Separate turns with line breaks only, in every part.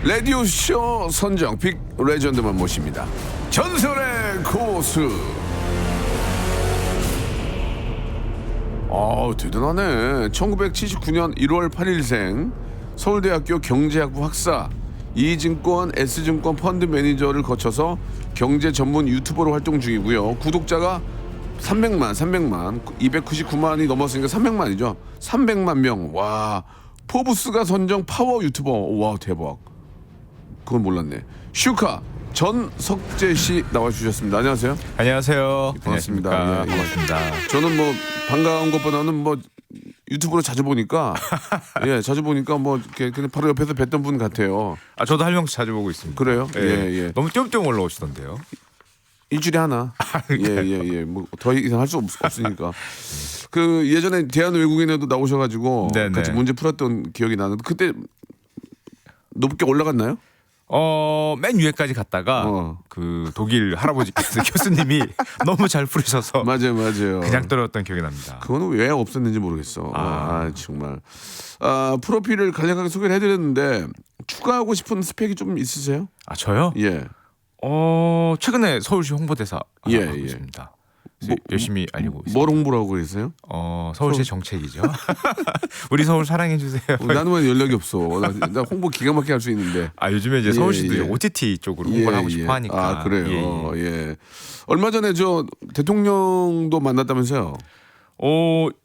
라디오쇼 선정 빅 레전드만 모십니다. 전설의 고수. 대단하네. 1979년 1월 8일생 서울대학교 경제학부 학사, 이증권 S증권 펀드 매니저를 거쳐서 경제 전문 유튜버로 활동 중이고요. 구독자가 300만 299만이 넘었으니까 300만이죠. 300만 명. 와, 포브스가 선정 파워 유튜버. 와, 대박. 그건 몰랐네. 슈카 전석재 씨 나와주셨습니다. 안녕하세요.
안녕하세요.
반갑습니다.
안녕하십니까.
예, 예.
반갑습니다.
저는 뭐 반가운 것보다는 뭐 유튜브로 자주 보니까 자주 보니까 뭐 이렇게 그냥 바로 옆에서 뵀던 분 같아요.
저도 할명수 자주 보고 있습니다.
그래요? 예.
너무 띄엄띄엄 올라오시던데요.
일주일에 하나. 예. 뭐 더 이상 할 수 없으니까. 그 예전에 대한 외국인에도 나오셔가지고
네네.
같이 문제 풀었던 기억이 나는데 그때 높게 올라갔나요?
맨 위에까지 갔다가 그 독일 할아버지께서 교수님이 너무 잘 풀으셔서
맞아요.
그냥 떨어졌던 기억이 납니다.
그거는 왜 없었는지 모르겠어. 정말. 프로필을 간략하게 소개를 해드렸는데 추가하고 싶은 스펙이 좀 있으세요?
저요?
예.
최근에 서울시 홍보대사
예,
하고
예.
있습니다. 열심히 알리고 있습니다.
뭘 홍보를 하고 계세요?
서울시 정책이죠. 우리 서울 사랑해 주세요.
나는 왜 연락이 없어? 나 홍보 기가 막히게 할 수 있는데.
요즘에 이제 서울시도
예.
OTT 쪽으로 홍보를 하고 싶어 하니까.
그래요. 예. 얼마 전에 저 대통령도 만났다면서요?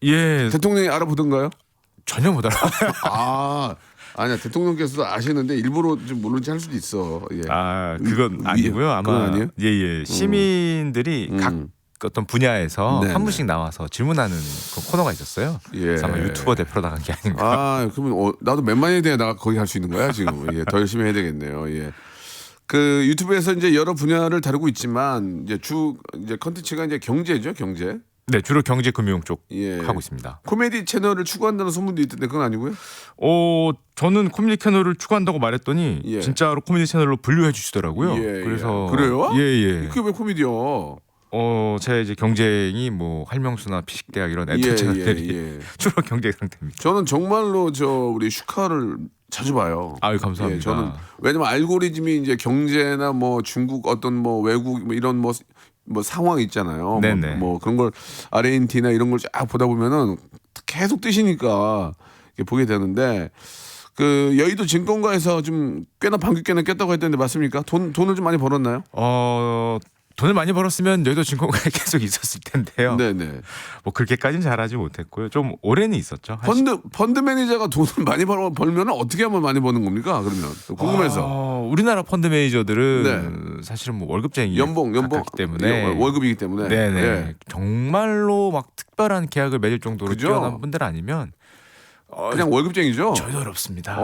예.
대통령이 알아보던가요?
전혀 못 알아요.
아니야. 대통령께서도 아시는데 일부러 좀 모르는지 할 수도 있어. 예.
그건 아니고요. 아마
그건 아니에요?
예. 시민들이 각 어떤 분야에서
네네.
한 분씩 나와서 질문하는 그 코너가 있었어요.
예.
그래서 아마 유튜버 대표로 나간 게 아닌가.
그러면 나도 몇 만에 대해 나 거기 할 수 있는 거야 지금. 예, 더 열심히 해야 되겠네요. 예. 그 유튜브에서 이제 여러 분야를 다루고 있지만 이제 컨텐츠가 이제 경제죠, 경제.
네, 주로 경제 금융 쪽
예.
하고 있습니다.
코미디 채널을 추구한다는 소문도 있던데 그건 아니고요?
저는 코미디 채널을 추구한다고 말했더니
예.
진짜로 코미디 채널로 분류해 주시더라고요.
예.
그래서
그래요?
예.
그게 왜 코미디요?
제가 이제 경쟁이 뭐 할명수나 피식대학 이런 애들 채널들이 주로 경제 상태입니다.
저는 정말로 우리 슈카를 자주 봐요.
감사합니다.
예, 저는 왜냐면 알고리즘이 이제 경제나 뭐 중국 어떤 뭐 외국 뭐 이런 뭐 상황 있잖아요.
네네.
뭐 그런 걸 아르헨티나 이런 걸 쫙 보다 보면은 계속 뜨시니까 보게 되는데 그 여의도 증권가에서 좀 꽤나 방귀 뀌나 꼈다고 했던데 맞습니까? 돈을 좀 많이 벌었나요?
돈을 많이 벌었으면 여의도 증권가에 계속 있었을 텐데요.
네네.
뭐 그렇게까지는 잘하지 못했고요. 좀 오래는 있었죠.
펀드 매니저가 돈을 많이 벌면 어떻게 하면 많이 버는 겁니까? 그러면 궁금해서.
우리나라 펀드 매니저들은 사실은 뭐 월급쟁이
연봉
때문에
월급이기 때문에.
네네.
예.
정말로 막 특별한 계약을 맺을 정도로
그죠?
뛰어난 분들 아니면
그냥 월급쟁이죠.
전혀 어렵습니다.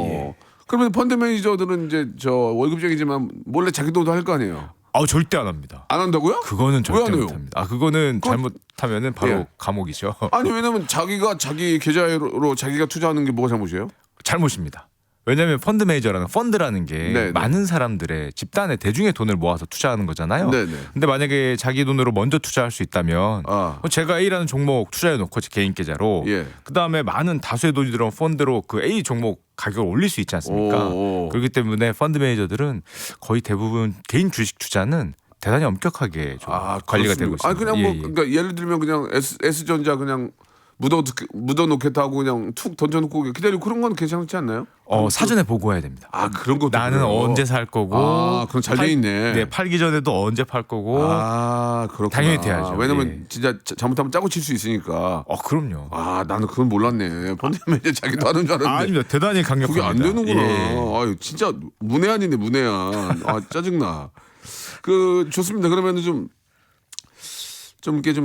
예.
그러면 펀드 매니저들은 이제 월급쟁이지만 몰래 자기 돈도 할 거 아니에요.
절대 안 합니다.
안 한다고요?
그거는 절대
안 해요?
못합니다. 그거는 잘못하면은 바로 감옥이죠.
아니 왜냐면 자기가 자기 계좌로 자기가 투자하는 게 뭐가 잘못이에요?
잘못입니다. 왜냐하면 펀드 매니저라는 펀드라는 게
네네.
많은 사람들의 집단의 대중의 돈을 모아서 투자하는 거잖아요.
네네.
근데 만약에 자기 돈으로 먼저 투자할 수 있다면 제가 A라는 종목 투자해 놓고 제 개인 계좌로 그다음에 많은 다수의 돈이 들어온 펀드로 그 A 종목 가격을 올릴 수 있지 않습니까? 그렇기 때문에 펀드 매니저들은 거의 대부분 개인 주식 투자는 대단히 엄격하게 좀 관리가 되고 있습니다.
그냥 뭐 그러니까 예를 들면 그냥 S전자 그냥 묻어놓겠다 하고 그냥 툭 던져놓고 기다리고 그런 건 괜찮지 않나요?
사전에 보고해야 됩니다.
그런 것도
나는
그래요?
언제 살 거고
그럼 잘 돼 있네.
네, 팔기 전에도 언제 팔 거고
그렇구나.
당연히 돼야죠.
왜냐면 진짜 잘못하면 짜고 칠 수 있으니까.
그럼요.
나는 그건 몰랐네. 펀드 매니저 자기도 하는 줄 알았는데.
아닙니다. 대단히 강력합니다.
그게 안 되는구나.
예.
진짜 문외한이네 문외한. 짜증나. 좋습니다. 그러면 좀 이렇게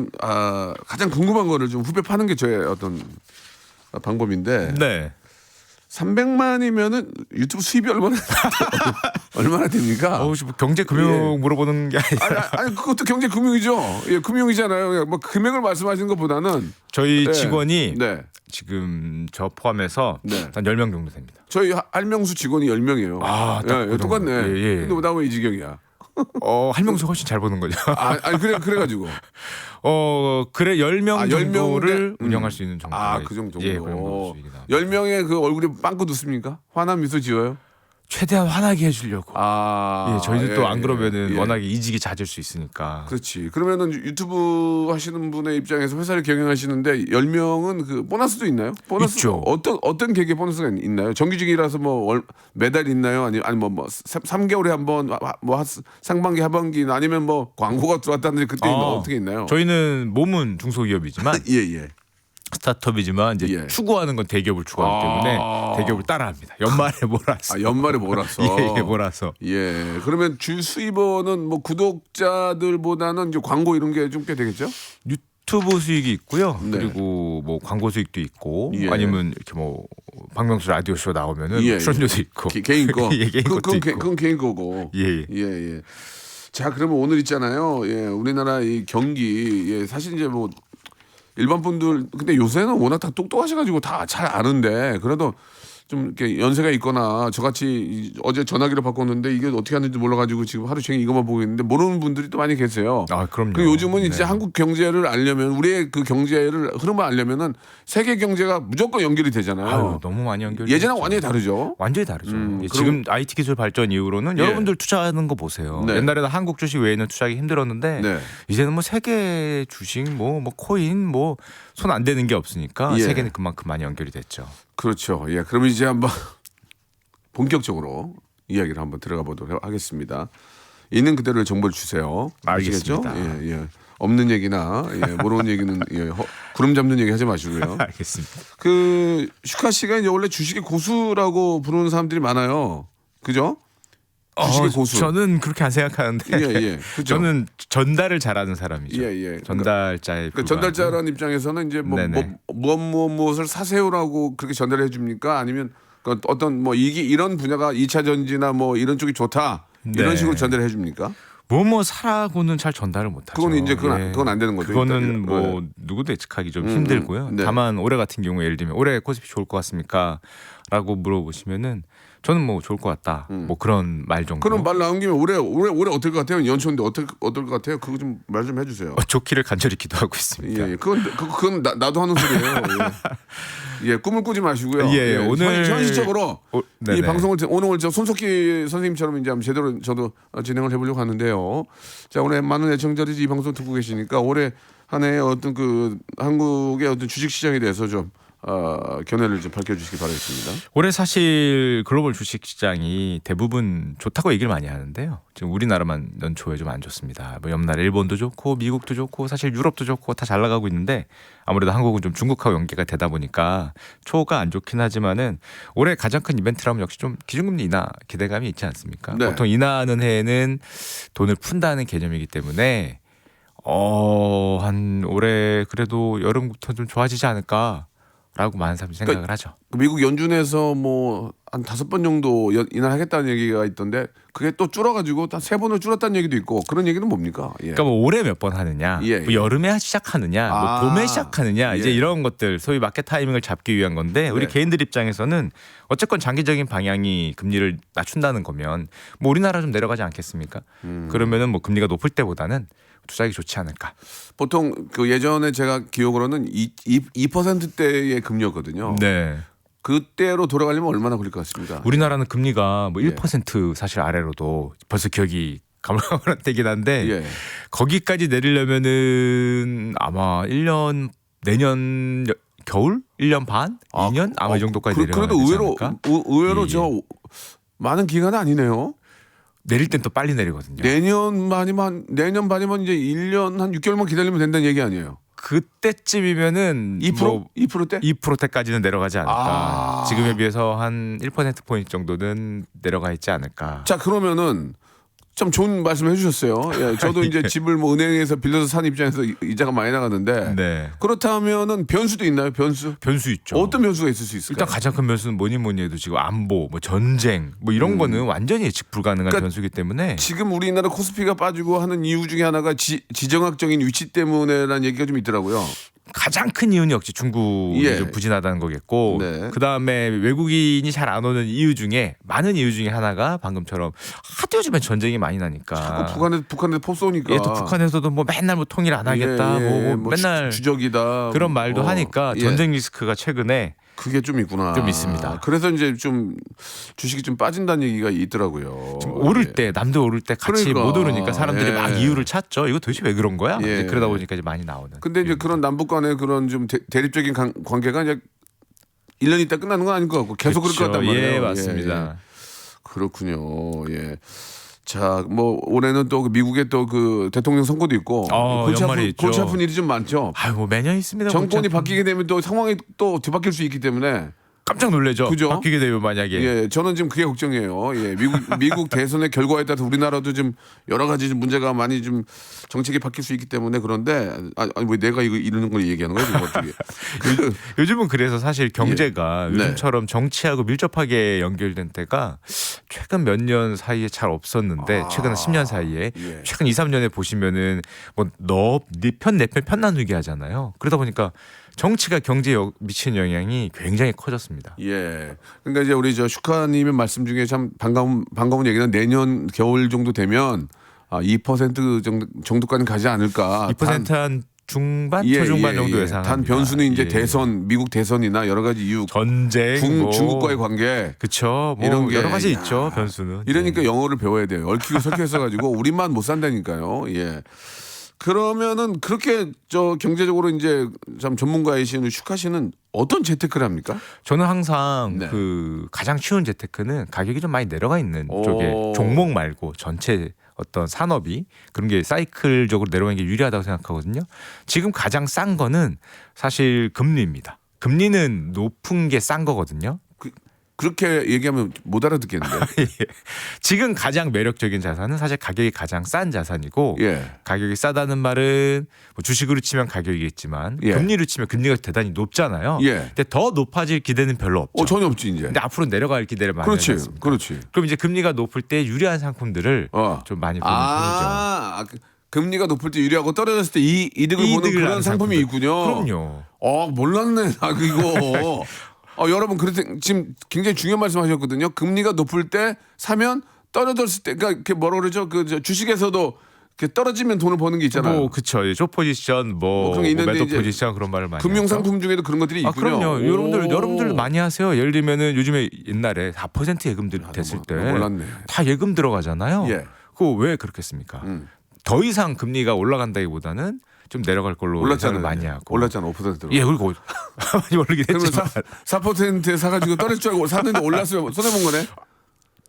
가장 궁금한 거를 좀 후배 파는 게 저의 어떤 방법인데.
네.
300만이면은 유튜브 수입이 얼마나 됩니까?
혹시 뭐 경제 금융 물어보는 게 아니라
아니 그것도 경제 금융이죠. 예, 금융이잖아요. 뭐 금액을 말씀하시는 것보다는
저희 직원이
네.
지금 저 포함해서 한 10명 정도 됩니다.
저희 할명수 직원이 10명이에요.
딱
똑같네.
예.
근데 나 왜 이 지경이야?
할명수 훨씬 잘 보는 거죠.
아니 그래가지고.
그래 10명 정도를
네.
운영할 수 있는 정도가
그 정도.
예, 그 정도 수익이 나옵니다.
10명의 그 얼굴에 빵꾸 웃습니까? 환한 미소 지어요?
최대한 화나게 해주려고. 예, 저희도 또 안 그러면은
예.
워낙에 이직이 잦을 수 있으니까.
그렇지. 그러면은 유튜브 하시는 분의 입장에서 회사를 경영하시는데 10명은 그 보너스도 있나요? 보너스
있죠.
어떤 계획의 보너스가 있나요? 정규직이라서 뭐 매달 있나요? 아니면 뭐 3개월에 한번 뭐 상반기 하반기 아니면 뭐 광고가 들어왔다든지 그때 어떻게 있나요?
저희는 몸은 중소기업이지만
예.
스타트업이지만 이제
예.
추구하는 건 대기업을 추구하기 때문에 대기업을 따라합니다. 연말에 몰아서.
연말에 몰아서.
예, 몰아서.
예. 그러면 주 수입원은 뭐 구독자들보다는 이제 광고 이런 게 좀 꽤 되겠죠?
유튜브 수익이 있고요.
네.
그리고 뭐 광고 수익도 있고
예.
아니면 이렇게 뭐 박명수 라디오 쇼 나오면은
예.
출연료도 있고.
개인 거.
예, 개인 것도 있고.
그건 개인 거고.
예.
자, 그러면 오늘 있잖아요. 예. 우리나라 이 경기 사실 이제 뭐 일반 분들 근데 요새는 워낙 다 똑똑하셔가지고 다 잘 아는데 그래도 좀 이렇게 연세가 있거나 저같이 어제 전화기를 바꿨는데 이게 어떻게 하는지 몰라가지고 지금 하루 종일 이것만 보고 있는데 모르는 분들이 또 많이 계세요.
그럼요.
그 요즘은 이제
네.
한국 경제를 알려면 우리의 그 경제를 흐름을 알려면은 세계 경제가 무조건 연결이 되잖아요.
너무 많이 연결.
예전랑 완전히 다르죠.
완전히 다르죠.
그럼-
지금 IT 기술 발전 이후로는
예.
여러분들 투자하는 거 보세요.
네.
옛날에는 한국 주식 외에는 투자하기 힘들었는데
네.
이제는 뭐 세계 주식 뭐 코인 뭐 손 안 대는 게 없으니까
예.
세계는 그만큼 많이 연결이 됐죠.
그렇죠. 예. 그러면 이제 한번 본격적으로 이야기를 한번 들어가 보도록 하겠습니다. 있는 그대로의 정보를 주세요. 아시겠죠?
알겠습니다.
예. 없는 얘기나 모르는 얘기는 구름 잡는 얘기 하지 마시고요.
알겠습니다.
그 슈카 씨가 이제 원래 주식의 고수라고 부르는 사람들이 많아요. 그죠? 주식의 고수.
저는 그렇게 안 생각하는데
예. 그죠?
저는 전달을 잘하는 사람이죠.
예.
전달자의
그 전달자라는 입장에서는 이제
네네.
무엇을 사세요라고 그렇게 전달해 줍니까? 아니면 그 어떤 뭐 이게 이런 분야가 2차 전지나 뭐 이런 쪽이 좋다. 이런
네.
식으로 전달해 줍니까?
뭐 사라고는 잘 전달을 못하죠.
그건 이제 그건
예.
안 되는 거죠.
그거는
일단.
뭐 누구도 예측하기 좀 힘들고요.
네.
다만 올해 같은 경우에 예를 들면 올해 코스피 좋을 것 같습니까?라고 물어보시면은 저는 뭐 좋을 것 같다. 뭐 그런 말 정도.
그럼 말 나온 김에 올해 어떨 것 같아요? 연초인데 어떨 것 같아요? 그거 좀 말 좀 해주세요.
좋기를 간절히 기도하고 있습니다.
예. 그건 나도 하는 소리예요. 예. 꿈을 꾸지 마시고요.
예, 오늘
현실적으로 이
네네.
방송을 오늘 손석희 선생님처럼 이제 한번 제대로 저도 진행을 해보려고 하는데요. 자, 오늘 많은 애청자들이 이 방송 듣고 계시니까 올해 한 해의 어떤 그 한국의 어떤 주식 시장에 대해서 좀 견해를 좀 밝혀주시기 바라겠습니다.
올해 사실 글로벌 주식 시장이 대부분 좋다고 얘기를 많이 하는데요. 지금 우리나라만 연초에 좀 안 좋습니다. 뭐 옆나라 일본도 좋고 미국도 좋고 사실 유럽도 좋고 다 잘 나가고 있는데 아무래도 한국은 좀 중국하고 연계가 되다 보니까 초가 안 좋긴 하지만은 올해 가장 큰 이벤트라면 역시 좀 기준금리 인하 기대감이 있지 않습니까?
네.
보통 인하하는 해에는 돈을 푼다는 개념이기 때문에 한 올해 그래도 여름부터 좀 좋아지지 않을까? 라고 많은 사람들이 생각을 하죠.
미국 연준에서 뭐 한 5번 정도 인하하겠다는 얘기가 있던데 그게 또 줄어가지고 한 3번을 줄었다는 얘기도 있고 그런 얘기는 뭡니까? 예.
그러니까 뭐 올해 몇 번 하느냐,
예.
뭐 여름에 시작하느냐, 뭐 봄에 시작하느냐 이제
예.
이런 것들 소위 마켓 타이밍을 잡기 위한 건데 우리
네.
개인들 입장에서는 어쨌건 장기적인 방향이 금리를 낮춘다는 거면 뭐 우리나라 좀 내려가지 않겠습니까? 그러면은 뭐 금리가 높을 때보다는 투자하기 좋지 않을까.
보통 그 예전에 제가 기억으로는 2%대의 금리였거든요.
네.
그때로 돌아가려면 얼마나 걸릴 것 같습니다.
우리나라는 금리가 뭐 1% 사실 아래로도 벌써 기억이 가물가물하긴 한데
예.
거기까지 내리려면은 아마 1년 내년 겨울 1년 반 2년 아마 이 정도까지 내려가야 되지
그래도
않을까?
의외로
예.
저 많은 기간은 아니네요.
내릴 땐 또 빨리 내리거든요.
내년 반이면 이제 1년 한 6개월만 기다리면 된다는 얘기 아니에요.
그때쯤이면은
2%?
뭐
2%대?
2%대까지는 내려가지 않을까. 지금에 비해서 한 1% 포인트 정도는 내려가 있지 않을까.
자, 그러면은 참 좋은 말씀을 해주셨어요. 예, 저도 이제 집을 뭐 은행에서 빌려서 산 입장에서 이자가 많이 나가는데
네.
그렇다면은 변수도 있나요? 변수?
변수 있죠.
어떤 변수가 있을 수 있을까요?
일단 가장 큰 변수는 뭐니 해도 지금 안보, 뭐 전쟁, 뭐 이런 거는 완전히 예측 불가능한
그러니까
변수이기 때문에
지금 우리나라 코스피가 빠지고 하는 이유 중에 하나가 지정학적인 위치 때문에라는 얘기가 좀 있더라고요.
가장 큰 이유는 역시 중국이
예.
좀 부진하다는 거겠고
네.
그다음에 외국인이 잘 안 오는 이유 중에 많은 이유 중에 하나가 방금처럼 하도 요즘에 전쟁이 많이 나니까
자꾸 북한에서 포 쏘니까.
예, 또 북한에서도 뭐 맨날 뭐 통일 안 하겠다
예,
뭐 맨날
주적이다
그런 말도 하니까
예.
전쟁 리스크가 최근에
그게 좀 있구나.
좀 있습니다.
그래서 이제 좀 주식이 좀 빠진다는 얘기가 있더라고요.
좀 오를 때 남들 오를 때 같이
그러니까.
못 오르니까 사람들이
예.
막 이유를 찾죠. 이거 도대체 왜 그런 거야?
예.
이제 그러다 보니까 이제 많이 나오는.
근데 이제 그런 남북 간의 그런 좀 대립적인 관계가 이제 1년 있다 끝나는 건 아닌 것 같고 계속 그럴 것 같단 말이에요.
예, 맞습니다.
그렇군요. 예. 자, 뭐 올해는 또 미국의 또 그 대통령 선거도 있고
연말에 있죠.
골치 아픈 일이 좀 많죠.
아유, 뭐 매년 있습니다.
정권이 바뀌게 되면 또 상황이 또 뒤바뀔 수 있기 때문에
깜짝 놀래죠.
그죠?
바뀌게 되면 만약에.
예, 저는 지금 그게 걱정이에요. 예, 미국 대선의 결과에 따라서 우리나라도 좀 여러 가지 좀 문제가 많이 좀 정책이 바뀔 수 있기 때문에 그런데 아니 왜 내가 이거 이러는 걸 얘기하는 거야 지금 어떻게?
요즘은 그래서 사실 경제가
예. 네.
요즘처럼 정치하고 밀접하게 연결된 때가 최근 몇 년 사이에 잘 없었는데 최근 10년 사이에
예.
최근 2, 3년에 보시면은 뭐 네 편 내 편 편나누기 하잖아요. 그러다 보니까 정치가 경제에 미치는 영향이 굉장히 커졌습니다.
예. 그러니까 이제 우리 저 슈카님의 말씀 중에 참 반가운 얘기는 내년 겨울 정도 되면 2% 정도까지 가지 않을까.
2%한 중반, 초중반 정도 예상합니다.
단 변수는 이제
예.
대선, 미국 대선이나 여러 가지 이유,
전쟁,
중국과의 관계,
그쵸. 뭐
이런 게
여러 가지 있죠. 변수는.
이러니까 영어를 배워야 돼요. 얽히고 설키고 써가지고 우리만 못 산다니까요. 예. 그러면은 그렇게 저 경제적으로 이제 참 전문가이신 슈카 씨는 어떤 재테크를 합니까?
저는 항상
네.
그 가장 쉬운 재테크는 가격이 좀 많이 내려가 있는
오.
쪽에 종목 말고 전체 어떤 산업이 그런 게 사이클적으로 내려가는 게 유리하다고 생각하거든요. 지금 가장 싼 거는 사실 금리입니다. 금리는 높은 게 싼 거거든요.
그렇게 얘기하면 못 알아듣겠는데.
지금 가장 매력적인 자산은 사실 가격이 가장 싼 자산이고
예.
가격이 싸다는 말은 뭐 주식으로 치면 가격이겠지만
예.
금리로 치면 금리가 대단히 높잖아요.
예.
근데 더 높아질 기대는 별로 없죠.
전혀 없지 이제.
근데 앞으로 내려갈 기대를 많이
그렇지,
하지 않습니까?
그렇지.
그럼 이제 금리가 높을 때 유리한 상품들을 좀 많이 보는 편이죠.
금리가 높을 때 유리하고 떨어졌을 때 이득을 보는 그런
하는
상품이
상품들.
있군요.
그럼요.
몰랐네. 이거. 여러분 지금 굉장히 중요한 말씀하셨거든요. 금리가 높을 때 사면 떨어졌을 때, 그러니까 이렇게 뭐라 그러죠? 저 주식에서도 이렇게 떨어지면 돈을 버는 게 있잖아요.
뭐 그쵸. 숏 포지션,
그런 게 있는데
매도
이제
포지션 그런 말을 많이
금융상품 중에도 그런 것들이 있군요.
그럼요. 여러분들 많이 하세요. 예를 들면은 요즘에 옛날에 4% 예금들 됐을 때
몰랐네.
다 예금 들어가잖아요.
예.
그거 왜 그렇겠습니까? 더 이상 금리가 올라간다기보다는 좀 내려갈 걸로 예상을 많이 하고.
올랐잖아. 5%로.
예, 그리고 많이 오르긴
그러면
했지만
4%에 사가지고 떨어질 줄 알고 샀는데 올랐으면 손해본 거네.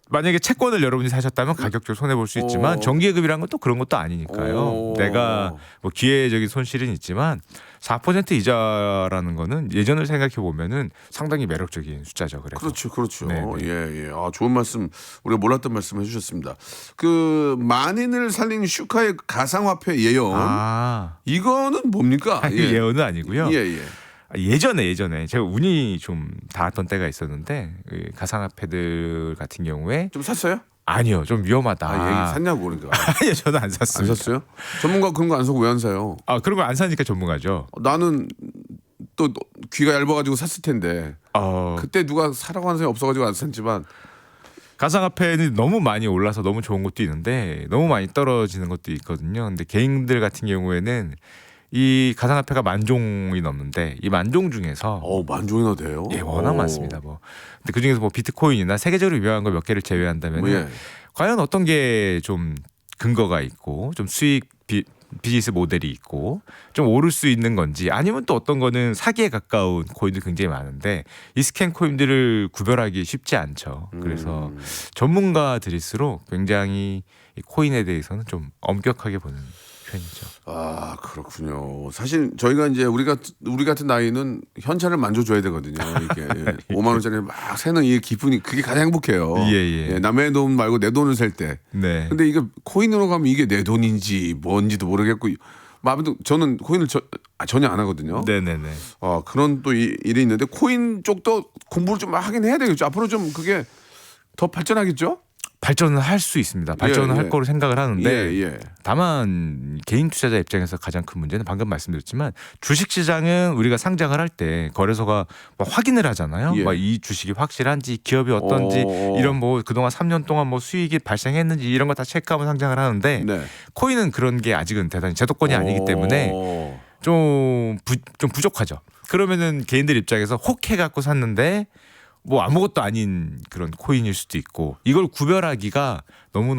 만약에 채권을 여러분이 사셨다면 가격적으로 손해 볼 수 있지만 정기예금이라는 건 또 그런 것도 아니니까요. 내가 뭐 기회적인 손실은 있지만 4% 이자라는 거는 예전을 생각해 보면은 상당히 매력적인 숫자죠. 그래서.
그렇죠.
네네.
예. 좋은 말씀, 우리가 몰랐던 말씀 해주셨습니다. 그 만인을 살린 슈카의 가상화폐 예언. 이거는 뭡니까?
예언은 아니고요.
예.
예전에 제가 운이 좀 닿았던 때가 있었는데 그 가상화폐들 같은 경우에
좀 샀어요?
아니요, 좀 위험하다.
얘기 샀냐고 그러니까.
아니요, 저는 안 샀습니다.
안 샀어요? 전문가 그런 거 안 사고 왜 안 사요?
그런 거 안 사니까 전문가죠.
나는 또 귀가 얇아가지고 샀을 텐데. 그때 누가 사라고 하는 사람이 없어가지고 안 샀지만.
가상화폐는 너무 많이 올라서 너무 좋은 것도 있는데 너무 많이 떨어지는 것도 있거든요. 근데 개인들 같은 경우에는 이 가상화폐가 10,000종이 넘는데 이 10,000종 중에서
10,000종이나 돼요?
예, 워낙 많습니다. 근데 그 중에서 뭐 비트코인이나 세계적으로 유명한 거 몇 개를 제외한다면 과연 어떤 게 좀 근거가 있고 좀 수익 비즈니스 모델이 있고 좀 오를 수 있는 건지 아니면 또 어떤 거는 사기에 가까운 코인도 굉장히 많은데 이 스캔 코인들을 구별하기 쉽지 않죠. 그래서 전문가들일수록 굉장히 이 코인에 대해서는 좀 엄격하게 보는 편이죠.
그렇군요. 사실 저희가 이제 우리 같은 나이는 현찰을 만져줘야 되거든요. 이렇게 5만 원짜리 막 세는 이 기분이 그게 가장 행복해요.
예.
남의 돈 말고 내 돈을 셀 때.
네.
근데 이게 코인으로 가면 이게 내 돈인지 뭔지도 모르겠고 아무튼 저는 코인을 전혀 안 하거든요.
네네네.
그런 또 일이 있는데 코인 쪽도 공부를 좀 하긴 해야 되겠죠. 앞으로 좀 그게 더 발전하겠죠?
발전을 할 수 있습니다. 발전을 할 거로 생각을 하는데 다만 개인 투자자 입장에서 가장 큰 문제는 방금 말씀드렸지만 주식시장은 우리가 상장을 할 때 거래소가 뭐 확인을 하잖아요. 막 이 주식이 확실한지 기업이 어떤지 이런 뭐 그동안 3년 동안 뭐 수익이 발생했는지 이런 거 다 체크하면 상장을 하는데 코인은 그런 게 아직은 대단히 제도권이 아니기 때문에 좀 부족하죠. 그러면은 개인들 입장에서 혹해갖고 샀는데 뭐 아무것도 아닌 그런 코인일 수도 있고 이걸 구별하기가 너무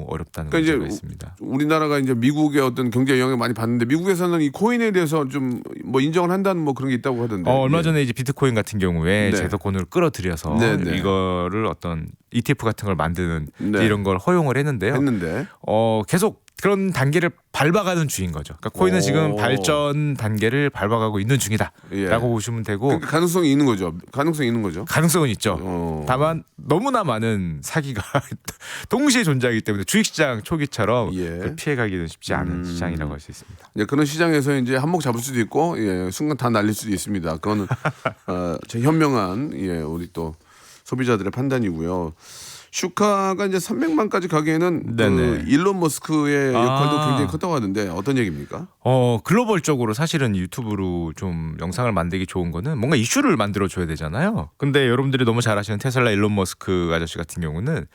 어렵다는
그러니까
문제가
이제
있습니다.
우리나라가 이제 미국의 어떤 경제 영향을 많이 받는데 미국에서는 이 코인에 대해서 좀 뭐 인정을 한다는 뭐 그런 게 있다고 하던데.
얼마 전에 이제 비트코인 같은 경우에
네.
제도권으로 끌어들여서
네.
이거를 어떤 ETF 같은 걸 만드는
네.
이런 걸 허용을 했는데요. 계속 그런 단계를 밟아가는 중인 거죠. 그러니까 코인은 지금 발전 단계를 밟아가고 있는 중이다라고 보시면 되고
그러니까 가능성이 있는 거죠. 가능성이 있는 거죠.
가능성은 있죠. 다만 너무나 많은 사기가 동시에 존재하기 때문에 주식시장 초기처럼 피해가기는 쉽지 않은 시장이라고 할 수 있습니다.
그런 시장에서 이제 한몫 잡을 수도 있고 순간 다 날릴 수도 있습니다. 그거는 제 현명한 우리 또 소비자들의 판단이고요. 슈카가 이제 300만까지 가기에는 그 일론 머스크의 역할도 굉장히 컸다고 하는데 어떤 얘기입니까?
글로벌적으로 사실은 유튜브로 좀 영상을 만들기 좋은 거는 뭔가 이슈를 만들어 줘야 되잖아요. 근데 여러분들이 너무 잘 아시는 테슬라 일론 머스크 아저씨 같은 경우는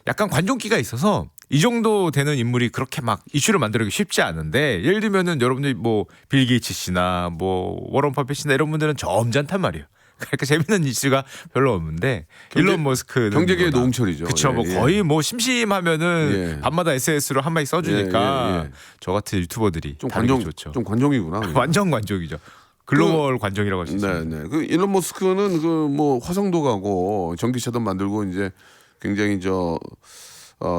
약간 관종기가 있어서 이 정도 되는 인물이 그렇게 막 이슈를 만들기 쉽지 않은데 예를 들면은 여러분들이 뭐 빌 게이츠 씨나 뭐 워런 버핏이나 이런 분들은 점잖단 말이에요. 그러니까 재밌는 이슈가 별로 없는데 일론 머스크는
경제계의 노홍철이죠.
그렇죠. 뭐 거의 뭐 심심하면은 밤마다 SNS로 한 마디 써주니까 저 같은 유튜버들이
좀 좋죠. 좀 관종이구나.
완전 관종이죠. 글로벌 관종이라고 할 수 있습니다.
그 일론 머스크는 그 뭐 화성도 가고 전기차도 만들고 이제 굉장히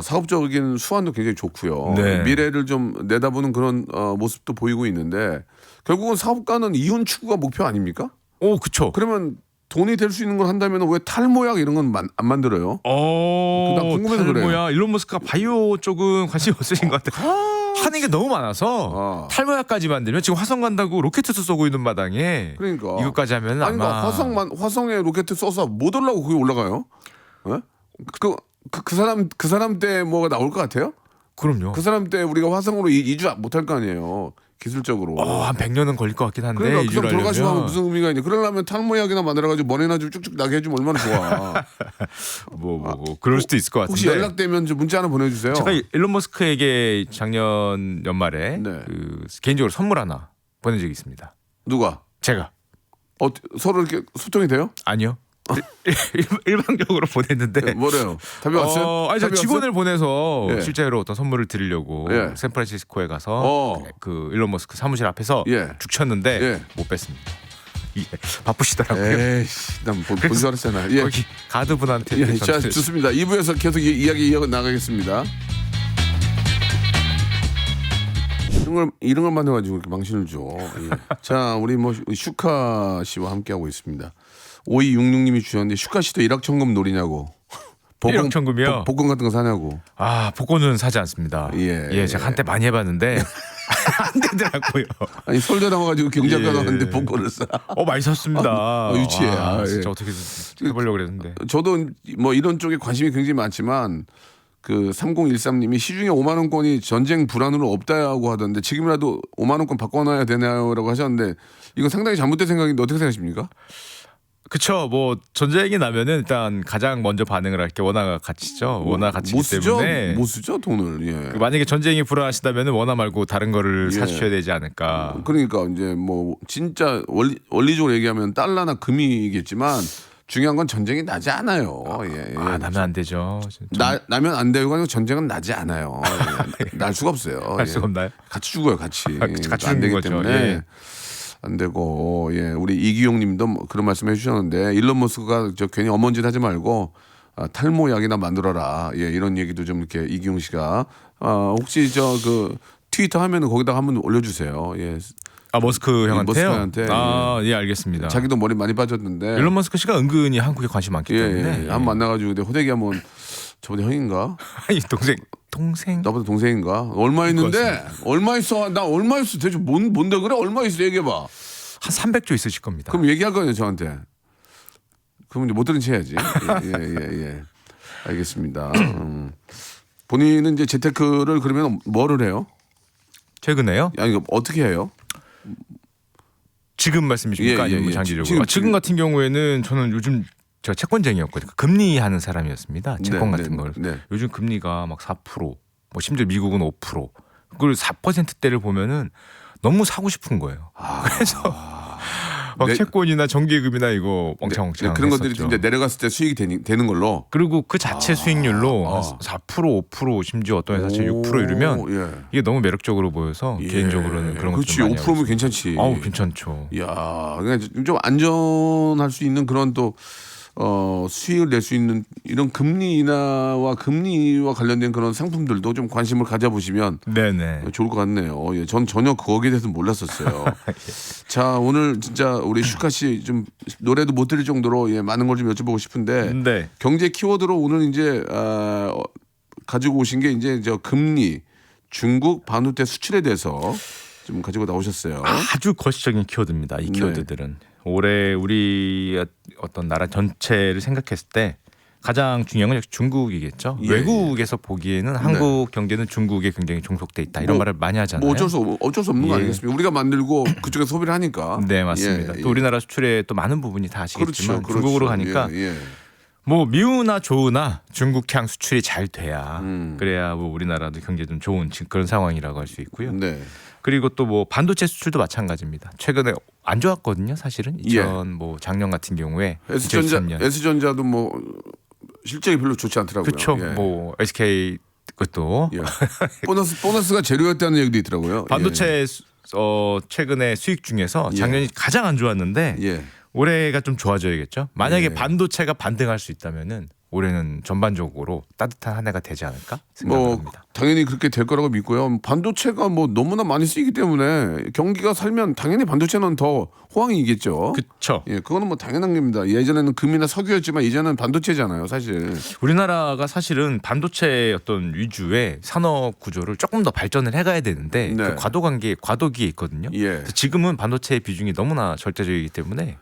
사업적인 수완도 굉장히 좋고요. 미래를 좀 내다보는 그런 모습도 보이고 있는데 결국은 사업가는 이윤 추구가 목표 아닙니까?
그렇죠.
그러면 돈이 될 수 있는 걸 한다면 왜 탈모약 이런 건 안 만들어요? 난 궁금해서 그래요.
탈모약 일론 머스크가 바이오 쪽은 관심이 없으신 것 같아요. 하는 게 너무 많아서 탈모약까지 만들면 지금 화성 간다고 로켓도 쏘고 있는 마당에
그러니까
이것까지 하면 아마
화성에 로켓 쏘서 못 올라고 그게 올라가요? 그 사람 때 뭐가 나올 것 같아요?
그럼요.
그 사람 때 우리가 화성으로 이주 못할 거 아니에요. 기술적으로.
한 100년은 걸릴 것 같긴 한데.
그러니까 그럼 돌아가시면 하면 무슨 의미가 있냐. 그러려면 탈모약이나 만들어가지고 머리나 좀 쭉쭉 나게 해주면 얼마나 좋아.
그럴 수도 있을 것 같은데.
혹시 연락되면 좀 문자 하나 보내주세요.
제가 일론 머스크에게 작년 연말에 그 개인적으로 선물 하나 보낸 적이 있습니다.
누가?
제가.
서로 이렇게 소통이 돼요?
아니요. 일방적으로 보냈는데
뭐래요? 답이 왔어요?
아니 저 직원을 보내서 실제로 어떤 선물을 드리려고 샌프란시스코에 가서 그 일론 머스크 사무실 앞에서 죽 쳤는데 못 뺐습니다. 바쁘시더라고요.
에이씨, 난 본 줄 알았잖아.
거기 가드분한테.
자, 좋습니다. 2부에서 계속 이야기 이어 나가겠습니다. 이런 걸 만들어가지고 이렇게 망신을 줘. 자, 우리 뭐 슈카 씨와 함께하고 있습니다. 5266님이 주셨는데 슈카 씨도 일확천금 노리냐고.
일확천금이요?
복권 같은 거 사냐고.
복권은 사지 않습니다. 제가 한때 많이 해봤는데 안 되더라고요.
아니 서울대 나와가지고 경제학과 나왔는데 복권을 사.
많이 샀습니다.
유치해.
진짜 어떻게 해보려고 그랬는데.
저도 뭐 이런 쪽에 관심이 굉장히 많지만 그 3013님이 시중에 5만 원권이 전쟁 불안으로 없다고 하던데 지금이라도 5만 원권 바꿔놔야 되나요라고 하셨는데 이건 상당히 잘못된 생각인데 어떻게 생각하십니까?
그쵸. 뭐 전쟁이 나면은 일단 가장 먼저 반응을 할 게 원화 가치죠. 원화 가치이기 때문에
못 쓰죠 돈을.
만약에 전쟁이 불안하시다면은 원화 말고 다른 거를 사주셔야 되지 않을까.
그러니까 이제 뭐 진짜 원리적으로 얘기하면 달러나 금이겠지만 중요한 건 전쟁이 나지 않아요.
나면 안 되죠.
나면 안 되고 아니고 전쟁은 나지 않아요. 날 수가 없어요.
날 수가 없나요?
같이 죽어요, 같이.
같이
안 되기
거죠.
때문에. 안 되고 우리 이기용님도 그런 말씀해 주셨는데 일론 머스크가 괜히 어먼짓 하지 말고 탈모약이나 만들어라 이런 얘기도 좀 이렇게 이기용 씨가 혹시 그 트위터 하면은 거기다가 한번 올려주세요.
머스크 형한테요?
머스크한테.
알겠습니다.
자기도 머리 많이 빠졌는데
일론 머스크 씨가 은근히 한국에 관심 많기 때문에
한번 만나가지고 호되게 한번 저보다 형인가?
아니 동생
나보다 동생인가? 얼마 있는데? 얼마 있어? 나 얼마 있어? 대체 뭔데 그래? 얼마 있어? 얘기해봐.
한 300조 있으실 겁니다.
그럼 얘기할 거예요 저한테. 그럼 이제 못 들은 채 해야지. 알겠습니다. 본인은 이제 재테크를 그러면 뭐를 해요?
최근에요?
아니 어떻게 해요?
지금 말씀이십니까? 아니면 장기적으로? 지금 같은 경우에는 저는 요즘 제가 채권쟁이였거든요. 금리 하는 사람이었습니다. 채권 같은 걸. 요즘 금리가 막 4%, 뭐 심지어 미국은 5%. 그걸 4%대를 보면은 너무 사고 싶은 거예요. 그래서 막 채권이나 정기금이나 이거 멍청멍청
그런 것들이 진짜 내려갔을 때 수익이 되는 걸로.
그리고 그 자체 수익률로 4% 5% 심지어 어떤 회사처럼 6% 이르면 이게 너무 매력적으로 보여서 개인적으로는 그런 것 좀 많이
그렇지. 5%면 괜찮지.
괜찮죠.
야, 그러니까 좀 안전할 수 있는 그런 또 수익을 낼 수 있는 이런 금리 인하와 금리와 관련된 그런 상품들도 좀 관심을 가져보시면
네네.
좋을 것 같네요. 예, 전 전혀 거기에 대해서 몰랐었어요. 자, 오늘 진짜 우리 슈카 씨 좀 노래도 못 들을 정도로 많은 걸 좀 여쭤보고 싶은데
네.
경제 키워드로 오늘 이제 가지고 오신 게 이제 저 금리, 중국 반도체 수출에 대해서 좀 가지고 나오셨어요.
아주 거시적인 키워드입니다. 이 키워드들은. 올해 우리 어떤 나라 전체를 생각했을 때 가장 중요한 건 역시 중국이겠죠. 외국에서 보기에는 한국 경제는 중국에 굉장히 종속돼 있다 이런 말을 많이 하잖아요.
뭐 어쩔 수 없는 거 아니겠습니까? 우리가 만들고 그쪽에서 소비를 하니까.
네, 맞습니다. 또 우리나라 수출에 또 많은 부분이 다 아시겠지만
그렇죠.
중국으로 가니까 뭐 미우나 좋으나 중국향 수출이 잘 돼야 그래야 뭐 우리나라도 경제 좀 좋은 그런 상황이라고 할 수 있고요.
네.
그리고 또 뭐 반도체 수출도 마찬가지입니다. 최근에 안 좋았거든요, 사실은. 뭐 작년 같은 경우에
S전자도 뭐 실적이 별로 좋지 않더라고요.
그렇죠. 뭐 SK 것도
보너스가 제로였다는 얘기도 있더라고요.
반도체 최근에 수익 중에서 작년이 가장 안 좋았는데 올해가 좀 좋아져야겠죠. 만약에 반도체가 반등할 수 있다면은 올해는 전반적으로 따뜻한 한 해가 되지 않을까 생각합니다.
당연히 그렇게 될 거라고 믿고요. 반도체가 뭐 너무나 많이 쓰이기 때문에 경기가 살면 당연히 반도체는 더 호황이 이겠죠.
그렇죠.
예, 그거는 뭐 당연한 겁니다. 예전에는 금이나 석유였지만 이제는 반도체잖아요, 사실.
우리나라가 사실은 반도체 어떤 위주의 산업 구조를 조금 더 발전을 해가야 되는데 그 과도기에 있거든요. 지금은 반도체의 비중이 너무나 절대적이기 때문에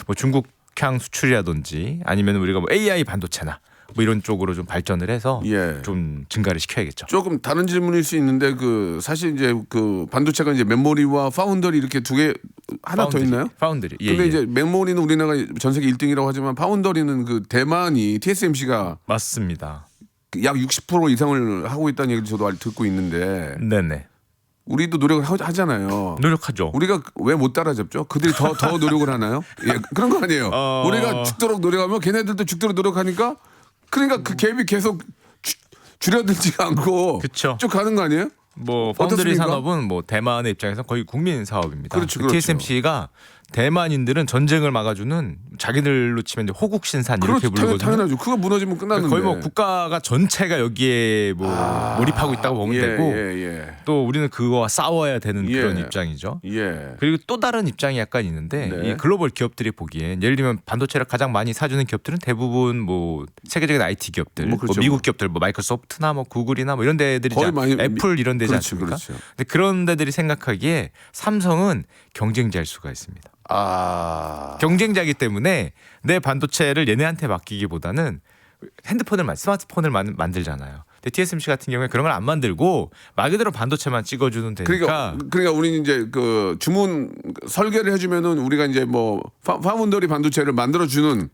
뭐 중국향 수출이라든지 아니면 우리가 뭐 AI 반도체나 뭐 이런 쪽으로 좀 발전을 해서 좀 증가를 시켜야겠죠.
조금 다른 질문일 수 있는데 사실 이제 반도체가 이제 메모리와 파운더리 이렇게 두 개 하나 더 있나요?
파운더리.
근데 이제 메모리는 우리나라가 전 세계 1등이라고 하지만 파운더리는 대만이 TSMC가
맞습니다.
약 60% 이상을 하고 있다는 얘기를 저도 듣고 있는데.
네네.
우리도 노력을 하잖아요.
노력하죠.
우리가 왜 못 따라잡죠? 그들이 더 노력을 하나요? 그런 거 아니에요. 우리가 죽도록 노력하면 걔네들도 죽도록 노력하니까 그러니까 그 갭이 계속 줄여들지가 않고
그쵸.
쭉 가는 거 아니에요?
뭐 파운드리 산업은 뭐 대만의 입장에서 거의 국민 사업입니다.
그렇죠.
TSMC가 대만인들은 전쟁을 막아주는 자기들로 치면 이제 호국 신산 이렇게 부르거든요.
당연하죠. 그거 무너지면 끝나는데.
거의 뭐 국가가 전체가 여기에 뭐 몰입하고 있다고 보면 되고 또 우리는 그거와 싸워야 되는 그런 입장이죠. 그리고 또 다른 입장이 약간 있는데 이 글로벌 기업들이 보기엔 예를 들면 반도체를 가장 많이 사주는 기업들은 대부분 뭐 세계적인 IT 기업들, 뭐 미국 기업들, 뭐 마이크로소프트나 뭐 구글이나 뭐 이런 데들이 애플 이런 데지 않습니까? 근데 그런 데들이 생각하기에 삼성은 경쟁자일 수가 있습니다. 경쟁자이기 때문에 내 반도체를 얘네한테 맡기기보다는 스마트폰을 만들잖아요. 근데 TSMC 같은 경우에 그런 걸 안 만들고 말 그대로 반도체만 찍어주는 되니까.
그러니까 우리는 이제 주문 설계를 해주면은 우리가 이제 뭐 파운더리 반도체를 만들어주는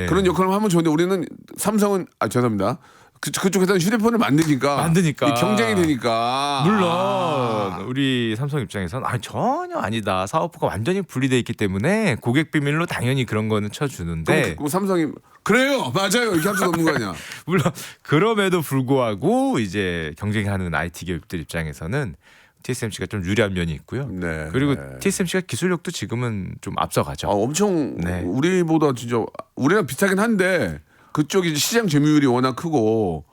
그런 역할을 하면 좋은데 우리는 삼성은 죄송합니다. 그쪽에서는 휴대폰을 만드니까 경쟁이 되니까.
물론 우리 삼성 입장에서는 전혀 아니다. 사업부가 완전히 분리돼 있기 때문에 고객 비밀로 당연히 그런 거는 쳐주는데.
그럼 삼성이 그래요, 맞아요 이렇게 할 수 없는 거 아니야.
물론 그럼에도 불구하고 이제 경쟁하는 IT 기업들 입장에서는 TSMC가 좀 유리한 면이 있고요. 그리고 TSMC가 기술력도 지금은 좀 앞서가죠.
엄청 우리보다 진짜 우리랑 비슷하긴 한데. 그쪽이 시장 점유율이 워낙 크고